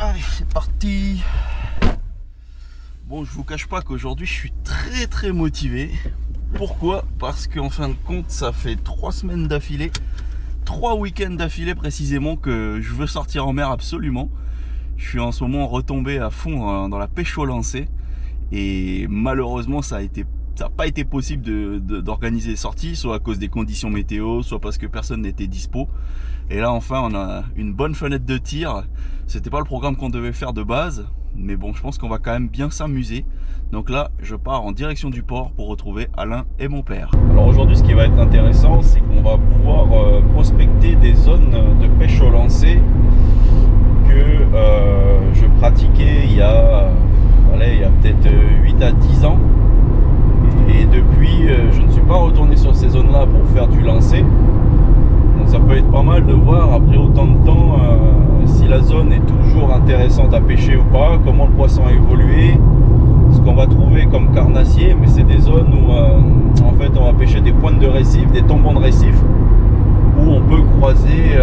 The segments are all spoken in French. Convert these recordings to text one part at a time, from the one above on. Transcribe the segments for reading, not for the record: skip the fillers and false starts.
Allez, c'est parti. Bon, je vous cache pas qu'aujourd'hui je suis très motivé. Pourquoi? Parce qu'en fin de compte, ça fait 3 semaines d'affilée, 3 week-ends d'affilée précisément, que je veux sortir en mer absolument. Je suis en ce moment retombé à fond dans la pêche au lancer et malheureusement ça n'a pas été possible d'organiser les sorties, soit à cause des conditions météo, soit parce que personne n'était dispo. Et là enfin on a une bonne fenêtre de tir. C'était pas le programme qu'on devait faire de base, mais bon, je pense qu'on va quand même bien s'amuser. Donc là je pars en direction du port pour retrouver Alain et mon père. Alors aujourd'hui ce qui va être intéressant, c'est qu'on va pouvoir prospecter des zones de pêche au lancer que je pratiquais il y a peut-être 8 à 10 ans. Et depuis, je ne suis pas retourné sur ces zones-là pour faire du lancer. Donc ça peut être pas mal de voir après autant de temps si la zone est toujours intéressante à pêcher ou pas, comment le poisson a évolué, ce qu'on va trouver comme carnassier. Mais c'est des zones où en fait on va pêcher des pointes de récif, des tombants de récif, où on peut croiser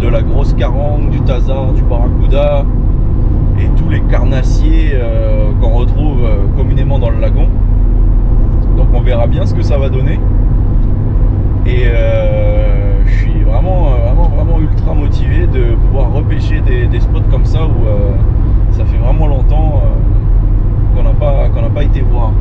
de la grosse carangue, du tasard, du barracuda et tous les carnassiers qu'on retrouve communément dans le lagon. Donc on verra bien ce que ça va donner. Et je suis vraiment ultra motivé de pouvoir repêcher des spots comme ça où ça fait vraiment longtemps qu'on n'a pas été voir.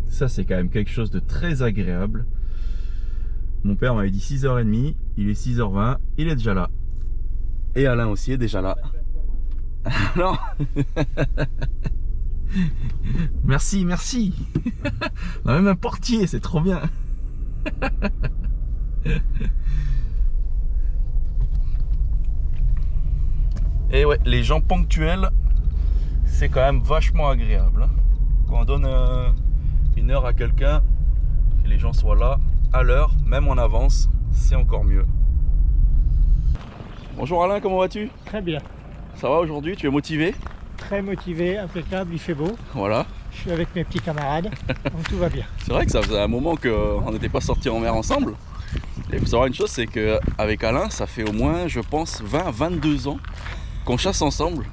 Ça c'est quand même quelque chose de très agréable. Mon père m'avait dit 6h30, il est 6h20, il est déjà là. Et Alain aussi est déjà là. Non. Merci. On a même un portier, c'est trop bien. Et ouais, les gens ponctuels, c'est quand même vachement agréable. Quand on donne une heure à quelqu'un, que les gens soient là à l'heure, même en avance, c'est encore mieux. Bonjour Alain, comment vas-tu? Très bien. Ça va aujourd'hui? Tu es motivé? Très motivé, impeccable, il fait beau. Voilà. Je suis avec mes petits camarades, donc tout va bien. C'est vrai que ça faisait un moment qu'on n'était pas sortis en mer ensemble. Et il faut savoir une chose, c'est qu'avec Alain, ça fait au moins, je pense, 20-22 ans qu'on chasse ensemble.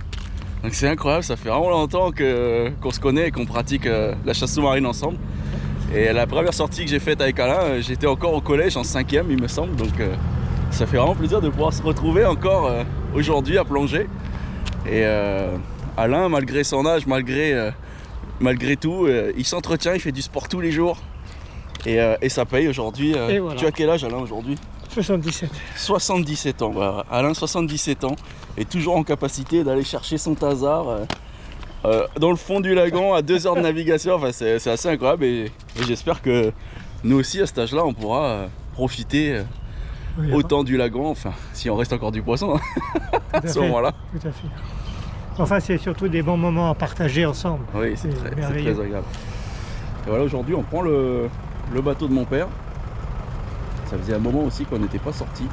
Donc c'est incroyable, ça fait vraiment longtemps qu'on se connaît et qu'on pratique la chasse sous-marine ensemble. Et la première sortie que j'ai faite avec Alain, j'étais encore au collège en 5e il me semble. Donc ça fait vraiment plaisir de pouvoir se retrouver encore aujourd'hui à plonger. Et Alain, malgré son âge, malgré tout, il s'entretient, il fait du sport tous les jours. Et ça paye aujourd'hui. Voilà. Tu as quel âge Alain aujourd'hui? 77. 77 ans, voilà. Alain 77 ans est toujours en capacité d'aller chercher son tasard dans le fond du lagon à 2 heures de navigation. Enfin, c'est assez incroyable et j'espère que nous aussi à cet âge là on pourra profiter autant du lagon, enfin si on reste encore du poisson à ce moment là. Tout à fait. Enfin c'est surtout des bons moments à partager ensemble. Oui, c'est très agréable. Et voilà, aujourd'hui on prend le bateau de mon père. Ça faisait un moment aussi qu'on n'était pas sortis.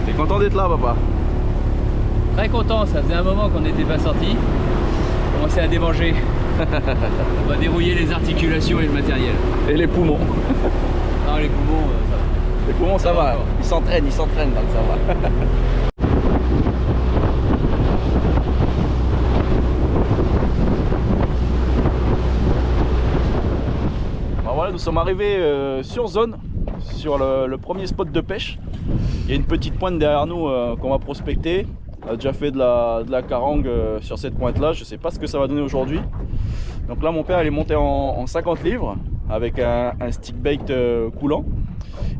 T'es content d'être là, papa? Très content, ça faisait un moment qu'on n'était pas sortis. On commençait à démanger. On va dérouiller les articulations et le matériel. Et les poumons. Non, les poumons, ça va. Les poumons, ça va. Ils s'entraînent, donc ça va. Alors voilà, nous sommes arrivés sur zone, sur le premier spot de pêche. Il y a une petite pointe derrière nous qu'on va prospecter. On a déjà fait de la carangue sur cette pointe là. Je sais pas ce que ça va donner aujourd'hui. Donc là mon père il est monté en 50 livres avec un stick bait coulant.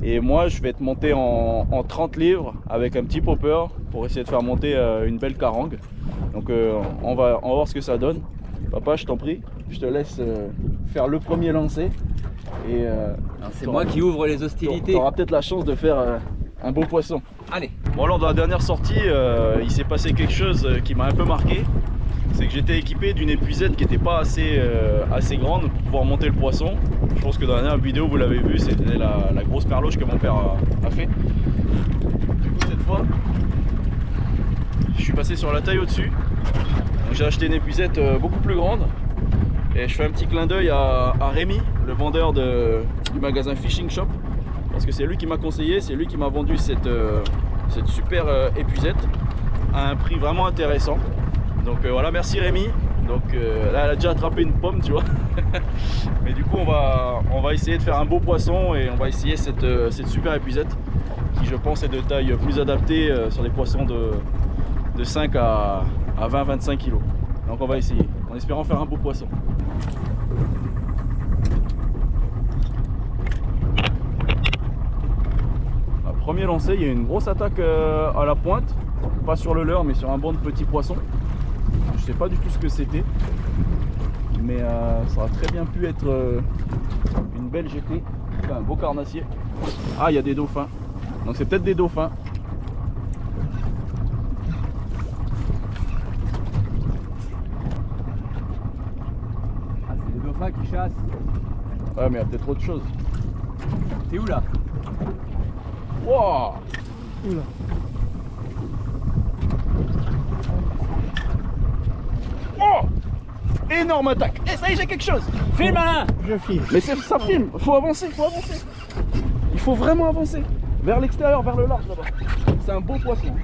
Et moi je vais être monté en 30 livres avec un petit popper pour essayer de faire monter une belle carangue. Donc on va voir ce que ça donne. Papa, je t'en prie, je te laisse faire le premier lancer. Et c'est moi qui ouvre les hostilités. Tu auras peut-être la chance de faire un beau poisson. Allez. Bon, lors de la dernière sortie, il s'est passé quelque chose qui m'a un peu marqué. c'est que j'étais équipé d'une épuisette qui n'était pas assez grande pour pouvoir monter le poisson. Je pense que dans la dernière vidéo vous l'avez vu, c'était la grosse perloche que mon père a fait. Du coup cette fois, je suis passé sur la taille au-dessus. J'ai acheté une épuisette beaucoup plus grande. Et je fais un petit clin d'œil à Rémi, le vendeur du magasin Fishing Shop. Parce que c'est lui qui m'a conseillé, c'est lui qui m'a vendu cette super épuisette à un prix vraiment intéressant. Donc voilà, merci Rémi. Donc là elle a déjà attrapé une pomme, tu vois. Mais du coup on va essayer de faire un beau poisson et on va essayer cette super épuisette qui je pense est de taille plus adaptée sur des poissons de 5 à 20-25 kg. Donc on va essayer en espérant faire un beau poisson. Premier lancé, il y a une grosse attaque à la pointe, pas sur le leurre mais sur un banc de petits poissons. Je sais pas du tout ce que c'était, mais ça aurait très bien pu être une belle jetée, enfin, un beau carnassier. Ah, il y a des dauphins, donc c'est peut-être des dauphins. Ah, c'est des dauphins qui chassent. Ouais, mais il y a peut-être autre chose. T'es où là? Wow. Oula. Oh, énorme attaque. Et ça y est, j'ai quelque chose. Filme Alain. Je filme. Mais ça filme, faut avancer, faut avancer. Il faut vraiment avancer. Vers l'extérieur, vers le large là-bas. C'est un beau poisson.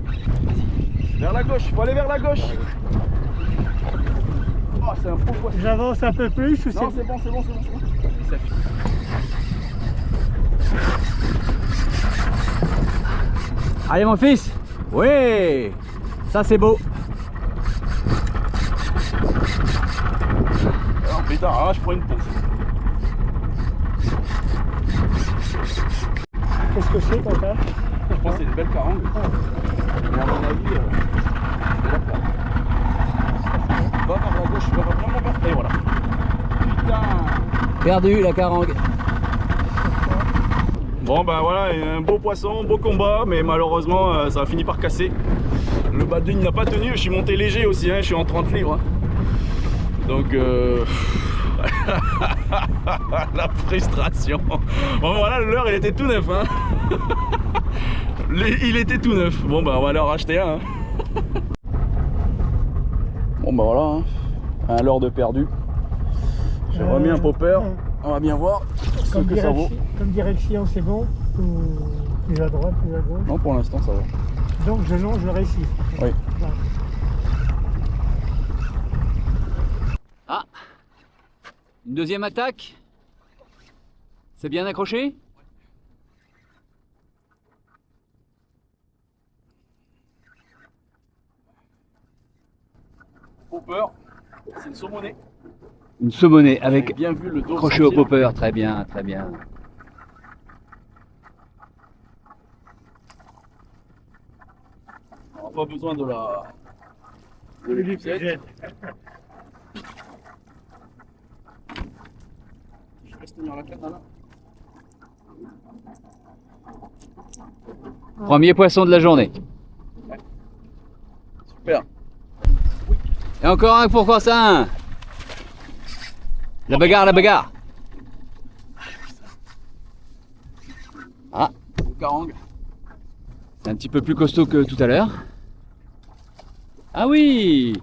Vas-y. Vers la gauche, faut aller vers la gauche. Oh, c'est un beau poisson. J'avance un peu plus ou Non, c'est bon, c'est bon, c'est bon. C'est bon. Allez mon fils. Oui. Ça c'est beau. Alors, putain, ah, je prends une pause. Qu'est-ce que c'est quand ça? Je pense que c'est une belle carangue. Mais à mon avis, c'est la place. Va vers la gauche, va vraiment vers. Et voilà. Putain. Perdu la carangue. Bon ben voilà, un beau poisson, beau combat, mais malheureusement ça a fini par casser. Le bas de ligne n'a pas tenu, je suis monté léger aussi, hein, je suis en 30 livres. Hein. Donc la frustration. Bon voilà, le leurre il était tout neuf. Hein. Il était tout neuf. Bon ben on va leur racheter un. Hein. Bon ben voilà, hein. Un leurre de perdu. J'ai remis un popper, on va bien voir ce que ça vaut. Comme direction c'est bon? Ou plus à droite, plus à gauche? Non, pour l'instant ça va. Donc je longe le récif. Oui. Voilà. Ah. Une deuxième attaque. C'est bien accroché? Popper, c'est une saumonée. Une saumonée avec bien vu le dos accroché au sortir. popper. Très bien, très bien. On n'a pas besoin de l'épuisette. Je laisse tenir la canne là. Premier poisson de la journée. Super. Et encore un pour Quentin. La bagarre, la bagarre. Ah, Carangue. c'est un petit peu plus costaud que tout à l'heure. Ah oui.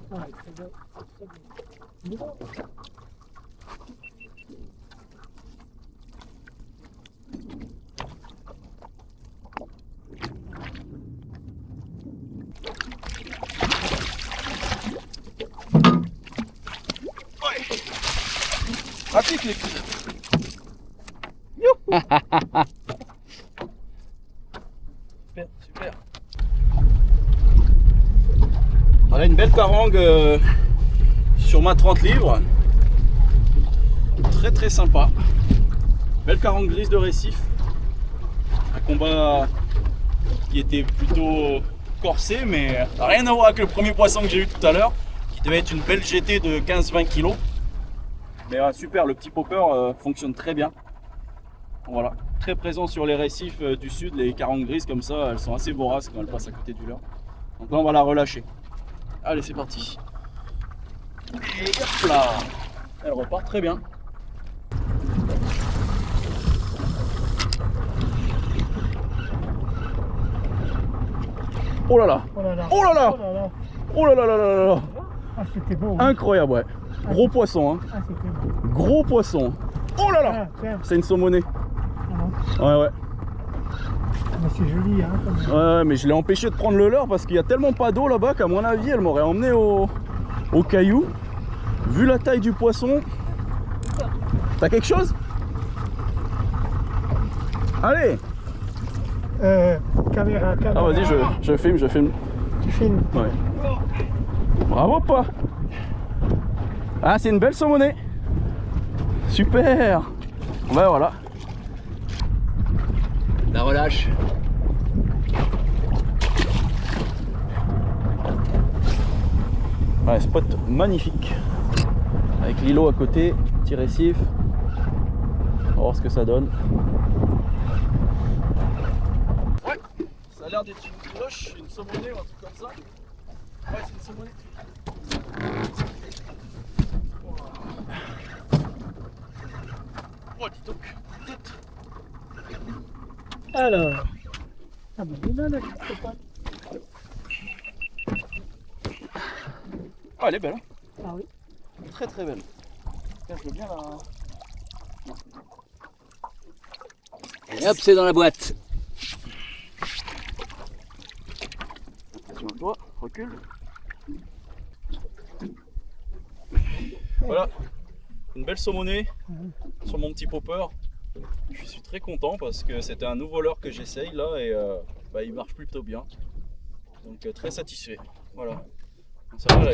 Pratique les filles. Super, super. Voilà une belle carangue sur ma 30 livres. Très très sympa. Belle carangue grise de récif. Un combat qui était plutôt corsé, mais rien à voir avec le premier poisson que j'ai eu tout à l'heure, qui devait être une belle jetée de 15-20 kg. Mais super, le petit popper fonctionne très bien. Voilà, très présent sur les récifs du sud, les carangues grises comme ça, elles sont assez voraces quand elles passent à côté du leurre. Donc là on va la relâcher. Allez, c'est parti. Et hop là, elle repart très bien. Oh là là, Oh là là. oh là là, Oh là là. oh là là là là là. Ah, c'était beau. hein. Incroyable, ouais. Gros poisson, hein. Ah, c'était beau. Gros poisson. Oh là là, Ah, tiens. c'est une saumonée. Ah, non. Ouais, ouais. Mais c'est joli, hein. Comme... Ouais, mais je l'ai empêché de prendre le leurre parce qu'il y a tellement pas d'eau là-bas qu'à mon avis, elle m'aurait emmené au caillou. Vu la taille du poisson. T'as quelque chose? Allez! Caméra. Ah, vas-y, je filme. Tu filmes. Ouais. Bravo, pas! Ah, c'est une belle saumonée. Super! Ouais, voilà. La relâche. Ouais, spot magnifique. Avec l'îlot à côté, petit récif. On va voir ce que ça donne. Ouais, ça a l'air d'être une cloche, une saumonée ou un truc comme ça. Ouais, c'est une saumonée. Oh, dis donc. Alors. Ah, bah, il est là, là, je sais pas. Ah, elle est belle, hein. Ah oui. Très très belle. Tiens, je veux bien la... Et hop, c'est dans la boîte. Attention à toi, recule. Voilà, une belle saumonée sur mon petit popper. Je suis très content parce que c'était un nouveau leurre que j'essaye là et il marche plutôt bien. Donc très satisfait. Voilà. Celle-là,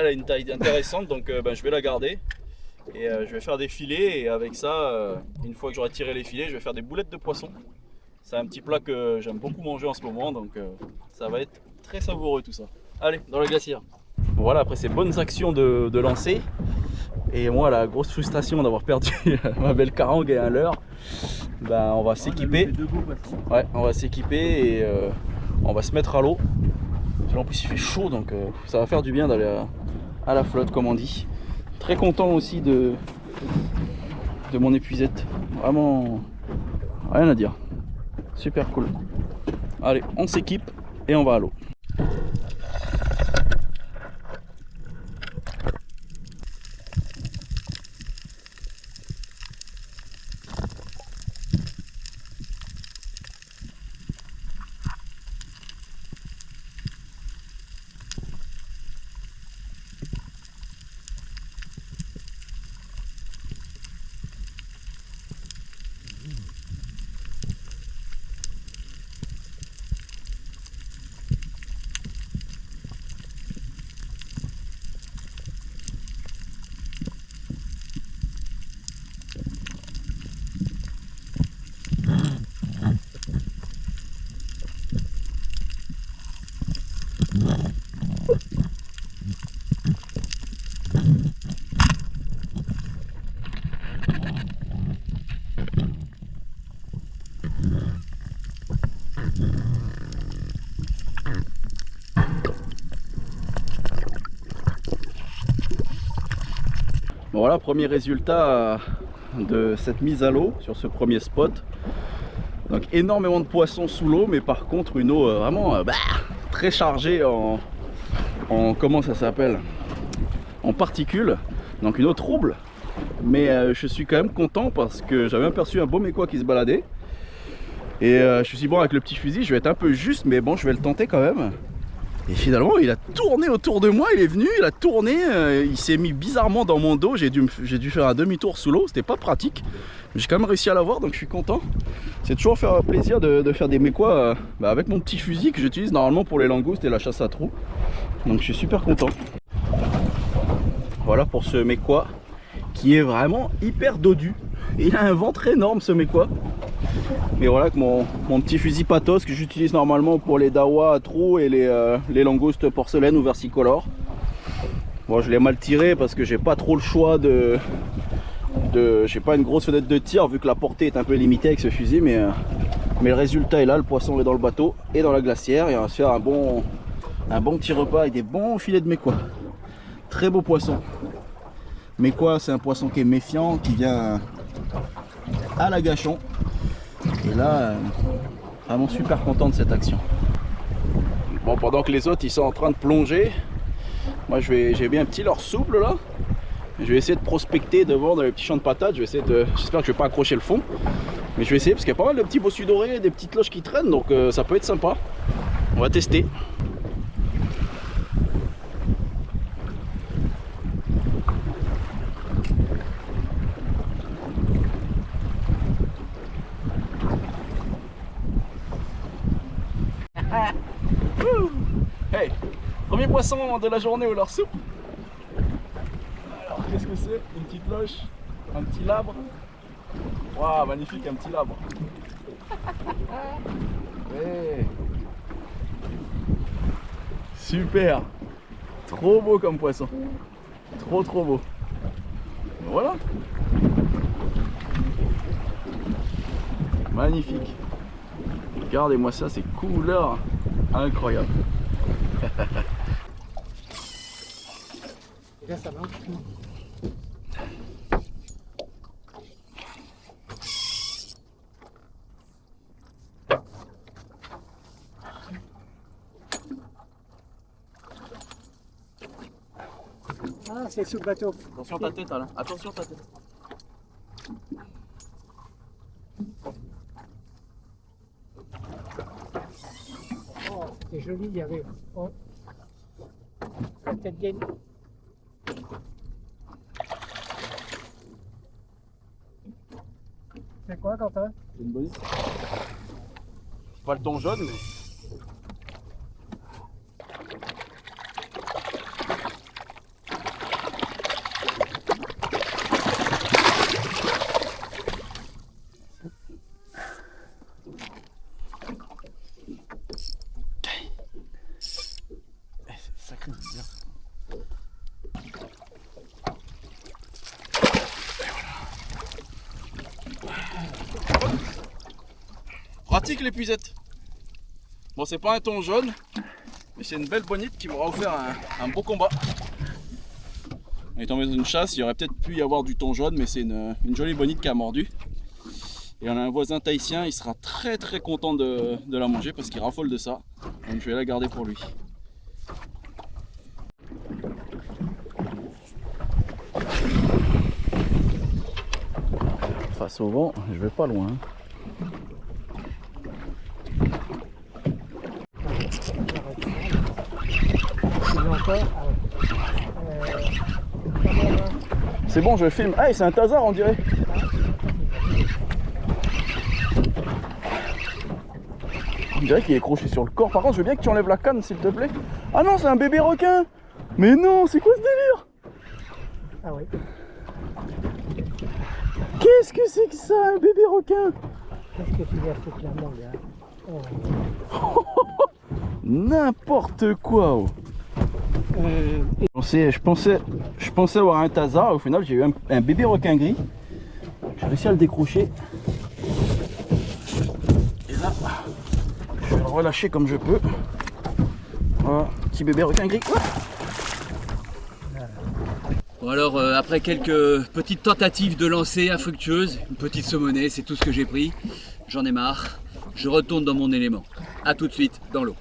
elle a une taille intéressante, donc je vais la garder. Et je vais faire des filets et avec ça, une fois que j'aurai tiré les filets, je vais faire des boulettes de poisson. C'est un petit plat que j'aime beaucoup manger en ce moment, donc ça va être très savoureux tout ça. Allez, dans la glacière. Voilà, après ces bonnes actions de lancer, et moi la grosse frustration d'avoir perdu ma belle carangue et un leurre, on va s'équiper. Ouais, on va s'équiper et on va se mettre à l'eau. En plus il fait chaud, donc ça va faire du bien d'aller à la flotte comme on dit. Très content aussi de mon épuisette, vraiment rien à dire, super cool. Allez, on s'équipe et on va à l'eau. Bon, voilà, premier résultat de cette mise à l'eau sur ce premier spot. Donc énormément de poissons sous l'eau, mais par contre une eau vraiment très chargée en comment ça s'appelle, en particules. Donc une eau trouble, mais je suis quand même content parce que j'avais aperçu un beau mécois qui se baladait. Et je me suis dit bon, avec le petit fusil je vais être un peu juste, mais bon, je vais le tenter quand même. Et finalement il a tourné autour de moi, il est venu, il a tourné, il s'est mis bizarrement dans mon dos, j'ai dû faire un demi-tour sous l'eau, c'était pas pratique. J'ai quand même réussi à l'avoir, donc je suis content. C'est toujours faire plaisir de faire des mécois avec mon petit fusil que j'utilise normalement pour les langoustes et la chasse à trous. Donc je suis super content. Voilà pour ce mécois qui est vraiment hyper dodu. Il a un ventre énorme ce mécois. Et voilà que mon petit fusil patos que j'utilise normalement pour les dawa à trous et les langoustes porcelaine ou versicolores. Bon, je l'ai mal tiré parce que j'ai pas trop le choix j'ai pas une grosse fenêtre de tir vu que la portée est un peu limitée avec ce fusil, mais le résultat est là, le poisson est dans le bateau et dans la glacière et on va se faire un bon Un bon petit repas et des bons filets de mécois. Très beau poisson. Mécois, c'est un poisson qui est méfiant, qui vient à la gâchon. Et là, vraiment super content de cette action. Bon, pendant que les autres ils sont en train de plonger, moi j'ai bien un petit leurre souple là. Je vais essayer de prospecter devant dans les petits champs de patates. J'espère que je vais pas accrocher le fond. Mais je vais essayer parce qu'il y a pas mal de petits bossus dorés, des petites cloches qui traînent, donc ça peut être sympa. On va tester. Hey, premier poisson de la journée au leurre soupe. Alors qu'est-ce que c'est? Une petite loche, un petit labre. Waouh, magnifique, un petit labre. Hey. Super. Trop beau comme poisson. Trop beau. Voilà. Magnifique. Regardez-moi ça, c'est couleur incroyable. Là, ça marche. Ah, c'est sous le bateau. Attention ta tête, Alain. Attention ta tête. Oh, c'est joli, il y avait. Oh. La tête gaine. C'est quoi, Quentin? C'est une bonne idée. Pas le ton jaune, mais. Sacré bien. Pratique l'épuisette. Bon, c'est pas un thon jaune, mais c'est une belle bonite qui m'aura offert un beau combat. On est tombé dans une chasse, il aurait peut-être pu y avoir du thon jaune, mais c'est une jolie bonite qui a mordu. Et on a un voisin tahitien, il sera très content de la manger parce qu'il raffole de ça. Donc je vais la garder pour lui. Face au vent, je vais pas loin. C'est bon, je filme. Ah, c'est un tasard, on dirait. On dirait qu'il est accroché sur le corps. Par contre, je veux bien que tu enlèves la canne, s'il te plaît. Ah non, c'est un bébé requin. Mais non, c'est quoi ce délire? Ah oui. Qu'est-ce que c'est que ça, un bébé requin? Qu'est-ce que tu viens foutre là-dedans, gars? Oh. N'importe quoi. Oh. Je pensais avoir un tasard. Au final, j'ai eu un bébé requin gris. J'ai réussi à le décrocher. Et là, je vais le relâcher comme je peux. Voilà, petit bébé requin gris. Bon alors, après quelques petites tentatives de lancer infructueuses, une petite saumonée, c'est tout ce que j'ai pris. J'en ai marre. Je retourne dans mon élément. A tout de suite dans l'eau.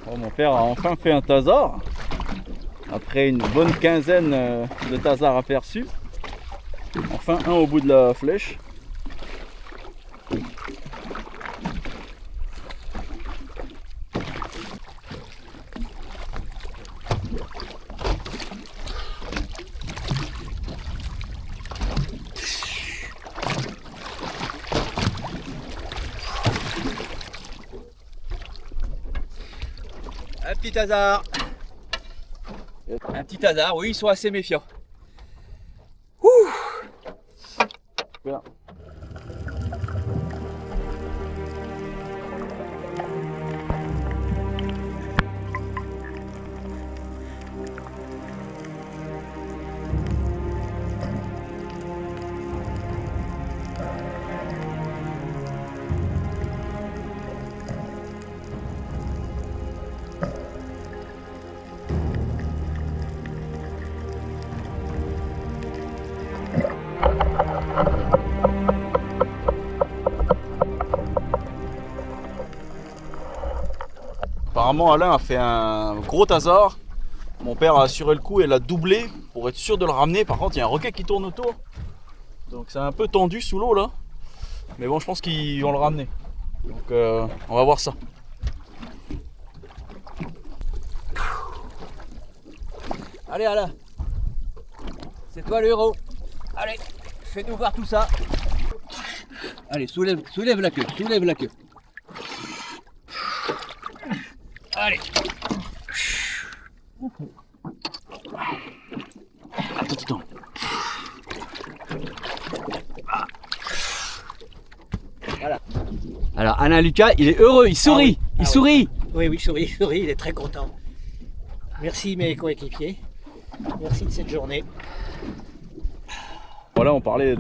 Bon, mon père a enfin fait un tasard. Après une bonne quinzaine de tasards aperçus. Enfin un au bout de la flèche. Un petit hasard. Un petit hasard, oui, ils sont assez méfiants. Voilà. Apparemment Alain a fait un gros tasard. Mon père a assuré le coup et l'a doublé pour être sûr de le ramener. Par contre il y a un requin qui tourne autour. Donc c'est un peu tendu sous l'eau là. Mais bon je pense qu'ils vont le ramener. Donc on va voir ça. Allez Alain, c'est toi le héros. Allez, fais-nous voir tout ça. Allez, soulève la queue, soulève la queue. Allez. Attends. Voilà. Alors Alain Lucas, il est heureux, il sourit, il sourit. Oui, il sourit, il est très content. Merci mes coéquipiers. Merci de cette journée. Voilà, on parlait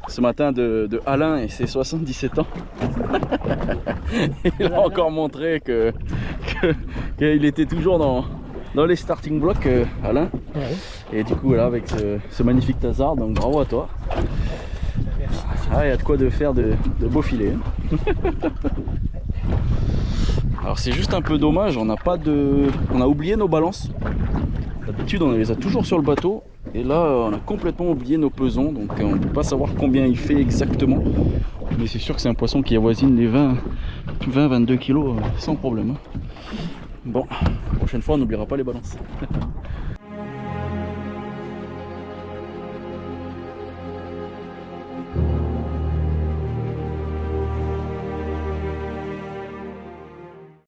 ce matin de Alain et ses 77 ans. Il a encore montré qu'il était toujours dans les starting blocks, Alain. Ouais. Et du coup, voilà, avec ce magnifique tasard, donc bravo à toi. Merci. Ah, il y a de quoi de faire de beaux filets. Alors c'est juste un peu dommage, on a oublié nos balances. D'habitude on les a toujours sur le bateau. Et là on a complètement oublié nos pesons. Donc on ne peut pas savoir combien il fait exactement. Mais c'est sûr que c'est un poisson qui avoisine les 20-22 kg sans problème. Bon, la prochaine fois on n'oubliera pas les balances.